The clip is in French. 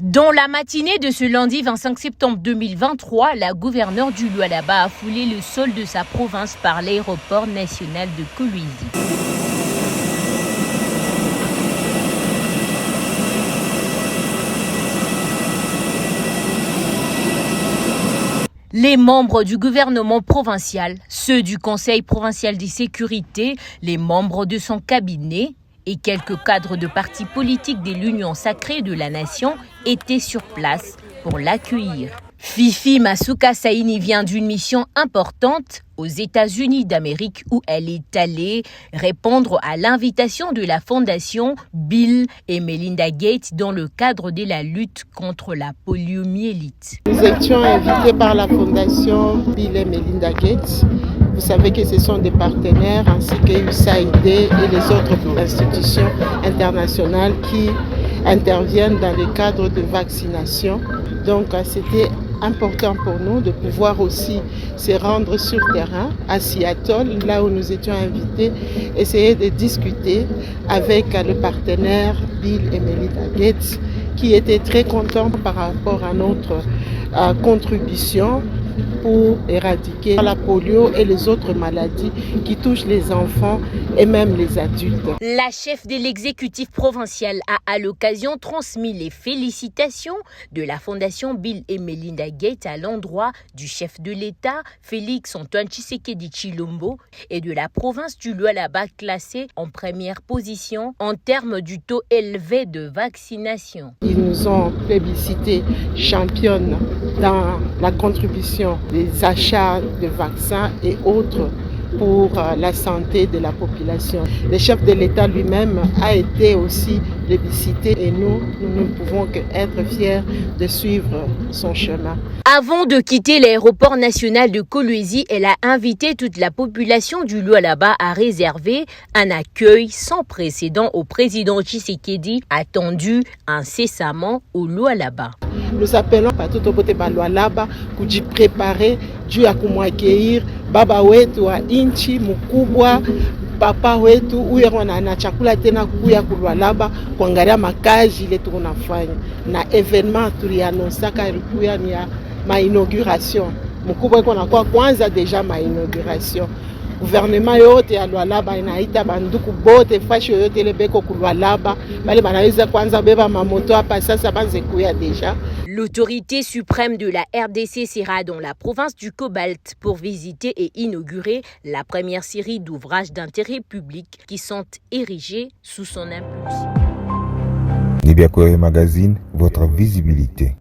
Dans la matinée de ce lundi 25 septembre 2023, la gouverneure du Lualaba a foulé le sol de sa province par l'aéroport national de Kolwezi. Les membres du gouvernement provincial, ceux du Conseil provincial de sécurité, les membres de son cabinet et quelques cadres de partis politiques de l'Union sacrée de la nation étaient sur place pour l'accueillir. Fifi Masuka Saini vient d'une mission importante aux États-Unis d'Amérique où elle est allée répondre à l'invitation de la fondation Bill et Melinda Gates dans le cadre de la lutte contre la poliomyélite. Nous étions invités par la fondation Bill et Melinda Gates. Vous savez que ce sont des partenaires ainsi que USAID et les autres institutions internationales qui interviennent dans le cadre de vaccination. Donc c'était important pour nous de pouvoir aussi se rendre sur terrain à Seattle, là où nous étions invités, essayer de discuter avec le partenaire Bill et Melinda Gates qui étaient très contents par rapport à notre contribution pour éradiquer la polio et les autres maladies qui touchent les enfants et même les adultes. La chef de l'exécutif provincial a à l'occasion transmis les félicitations de la fondation Bill et Melinda Gates à l'endroit du chef de l'État, Félix Antoine Tshisekedi Tshilombo, et de la province du Lualaba classée en première position en termes du taux élevé de vaccination. Ils nous ont plébiscité championne dans la contribution des achats de vaccins et autres pour la santé de la population. Le chef de l'État lui-même a été aussi plébiscité et nous ne pouvons qu'être fiers de suivre son chemin. Avant de quitter l'aéroport national de Kolwezi, elle a invité toute la population du Lualaba à réserver un accueil sans précédent au président Tshisekedi, attendu incessamment au Lualaba. Nous appelons Patoto Bote Lualaba kujipréparer juu ya kumwakeir baba wetu wa inchi mkubwa, papa wetu huyo na chakula tena kuya Lualaba kuangalia makazi ile tunafanya na evenement tulianonsaka ilikuwa ni ya inauguration mkubwa iko na kwa kwanza deja inauguration. Gouvernement yote ya Lualaba inaita banduku bote fashi yote ile beko Lualaba bale banaweza kwanza beba mamoto hapa sasa banze kuya deja. L'autorité suprême de la RDC sera dans la province du Cobalt pour visiter et inaugurer la première série d'ouvrages d'intérêt public qui sont érigés sous son impulsion. Nibiakoe Magazine, votre visibilité.